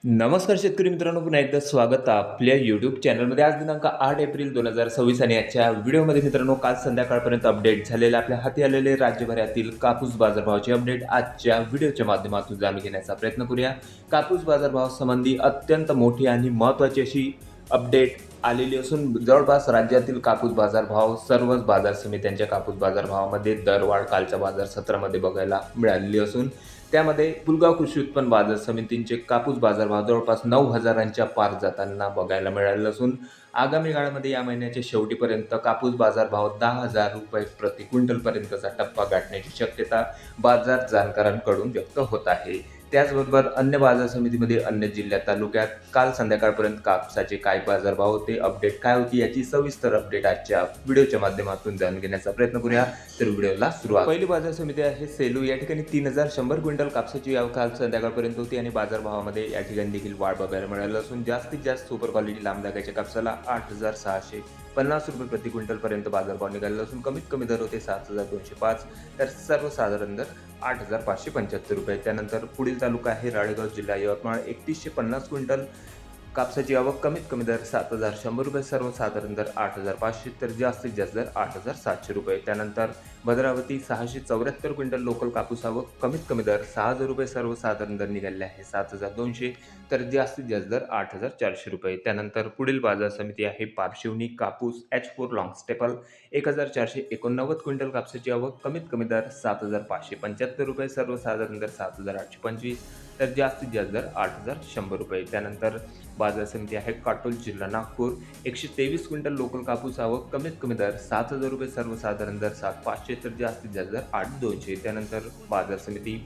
नमस्कार शेतकरी मित्रांनो, पुन्हा एकदा स्वागत आहे आपल्या यूट्यूब चॅनलमध्ये. आज दिनांक 8 एप्रिल 2026 आणि आजच्या व्हिडिओमध्ये मित्रांनो, काल संध्याकाळपर्यंत अपडेट झालेले आपल्या हाती आलेले राज्यभरातील कापूस बाजारभावाचे अपडेट आजच्या व्हिडिओच्या माध्यमातून जाणून घेण्याचा प्रयत्न करूया. कापूस बाजारभावासंबंधी अत्यंत मोठी आणि महत्त्वाची अशी अपडेट आलेली असून जवळपास राज्यातील कापूस बाजारभाव सर्वच बाजार समित्यांच्या कापूस बाजारभावामध्ये दरवाढ कालच्या बाजार सत्रामध्ये बघायला मिळालेली असून त्यामध्ये पुलगाव कृषी उत्पन्न बाजार समितींचे कापूस बाजारभाव जवळपास 9,000च्या पार जाताना बघायला मिळाले असून आगामी काळामध्ये या महिन्याच्या शेवटीपर्यंत कापूस बाजारभाव 10,000 रुपये प्रति क्विंटलपर्यंतचा टप्पा गाठण्याची शक्यता बाजार जाणकारांकडून व्यक्त होत आहे. त्याचबरोबर अन्य बाजार समितीमध्ये अन्य जिल्ह्यात तालुक्यात काल संध्याकाळपर्यंत कापसाचे काय बाजारभाव होते, अपडेट काय होती याची सविस्तर अपडेट आजच्या व्हिडिओच्या माध्यमातून जाणून घेण्याचा प्रयत्न करूया. तर व्हिडिओला सुरुवात. पहिली बाजार समिती आहे सेलू. या ठिकाणी 3,100 क्विंटल कापसाची आवक काल संध्याकाळपर्यंत होती आणि बाजारभावामध्ये या ठिकाणी देखील वाढ बघायला मिळाली असून जास्तीत जास्त सुपर क्वालिटी लांब धाग्याच्या कापसाला 8,650 रुपये प्रति क्विंटलपर्यंत बाजारभाव निघाले असून कमीत कमी दर होते 7,205 तर सर्वसाधारण दर 8,575 रुपये. त्यानंतर पुढील तालुका आहे राळेगाव, जिल्हा यवतमाळ. 3,150 क्विंटल कापसाची आवक, कमीत कमी दर 7,100 रुपये, सर्वसाधारण दर 8,500 तर जास्तीत जास्त दर 8,700 रुपये. त्यानंतर भद्रावती 674 क्विंटल लोकल कापूस आवक, कमीत कमी दर 6,000 रुपये, सर्वसाधारण दर निघाले आहे 7,200 तर जास्तीत जास्त दर 8,400 रुपये. त्यानंतर पुढील बाजार समिती आहे पारशिवनी. कापूस H4 लॉंग स्टेपल 1,489 क्विंटल कापसाची आवक, कमीत कमी दर 7,575 रुपये, सर्वसाधारण दर 7,825 तर जास्तीत जास्त दर 8,100 रुपये. त्यानंतर बाजार समिती आहे काटोल, जिल्हा नागपूर. 123 क्विंटल लोकल कापूस आवक, कमीत कमी दर 7,000 रुपये, सर्वसाधारण दर 7,500 तर जास्तीत जास्त दर 8,200. त्यानंतर बाजार समिती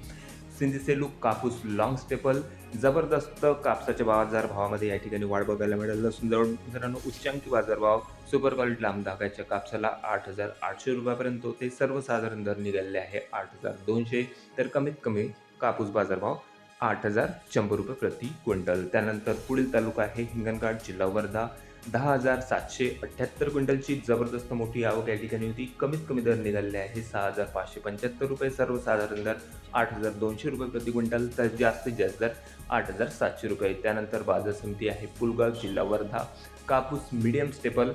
सिंधी कापूस लॉंग स्टेपल. जबरदस्त कापसाच्या बाजारभावामध्ये या ठिकाणी वाढ बघायला मिळाली असून जवळ मित्रांनो उच्चांकी बाजारभाव सुपर क्वालिटी लांब धाग्याच्या कापसाला 8,800 रुपयापर्यंत होते, सर्वसाधारण दर निघाले आहे 8,200 तर कमीत कमी कापूस बाजारभाव 8,100 रुपये प्रति क्विंटल. त्यानंतर पुढील तालुका आहे हिंगणघाट, जिल्हा वर्धा. 10,778 क्विंटलची जबरदस्त मोठी आवक या ठिकाणी होती, कमीत कमी दर निघालेले आहे 6,575 रुपये, सर्वसाधारण दर 8,200 रुपये प्रति क्विंटल तर जास्तीत जास्त दर 8,700 रुपये. त्यानंतर बाजार समिती आहे पुलगाव, जिल्हा वर्धा. कापूस मीडियम स्टेपल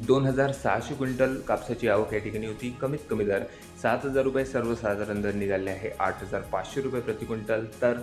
2,600 क्विंटल कापसाची आवक या ठिकाणी होती, कमीत कमी दर 7,000 रुपये, सर्वसाधारण दर निघाले आहे 8,500 रुपये प्रति क्विंटल. तर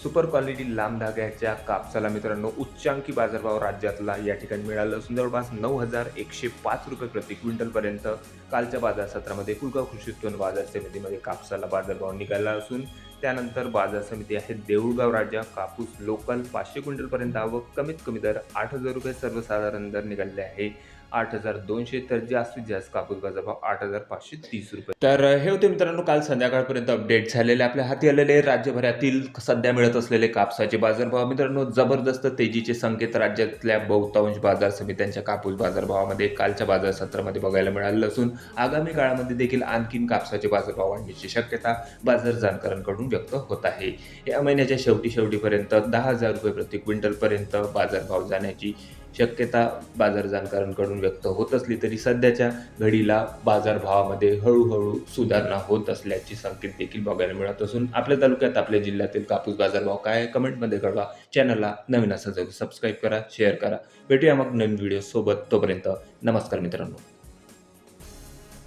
सुपर क्वालिटी लांब धाग्याच्या कापसाला मित्रांनो उच्चांकी बाजारभाव राज्यातला या ठिकाणी मिळाला असून जवळपास 9,105 रुपये प्रति क्विंटलपर्यंत कालच्या बाजार सत्रामध्ये पुलगाव कृषी उत्पन्न बाजार समितीमध्ये कापसाला बाजारभाव निघाला असून त्यानंतर बाजार समिती आहे देऊळगाव राजा. कापूस लोकल 500 क्विंटलपर्यंत आवक, कमीत कमी दर 8,000 रुपये, सर्वसाधारण दर निघालेले आहे 8,200 तर जास्तीत जास्त कापूस बाजारभाव 8,530 रुपये. तर हे होते मित्रांनो काल संध्याकाळपर्यंत अपडेट झालेले आपल्या हाती आलेले राज्यभरातील सध्या मिळत असलेले कापसाचे बाजारभाव. मित्रांनो जबरदस्त तेजीचे संकेत राज्यातल्या बहुतांश बाजार समित्यांच्या कापूस बाजारभावामध्ये कालच्या बाजार सत्रामध्ये बघायला मिळाले असून आगामी काळामध्ये देखील आणखीन कापसाचे बाजारभाव वाढण्याची शक्यता बाजार जाणकारांकडून व्यक्त होत आहे. या महिन्याच्या शेवटीपर्यंत 10,000 रुपये प्रति क्विंटलपर्यंत बाजारभाव जाण्याची शक्यता बाजार जाणकारांकडून व्यक्त होत असली तरी सध्याच्या घडीला बाजारभावामध्ये हळूहळू सुधारणा होत असल्याची संकेत देखील बघायला मिळत असून आपल्या तालुक्यात आपल्या जिल्ह्यातील कापूस बाजारभाव काय आहे कमेंटमध्ये कळवा. चॅनलला नवीन असेल तर सबस्क्राईब करा, शेअर करा. भेटूया मग नवीन व्हिडिओ सोबत. तोपर्यंत नमस्कार मित्रांनो.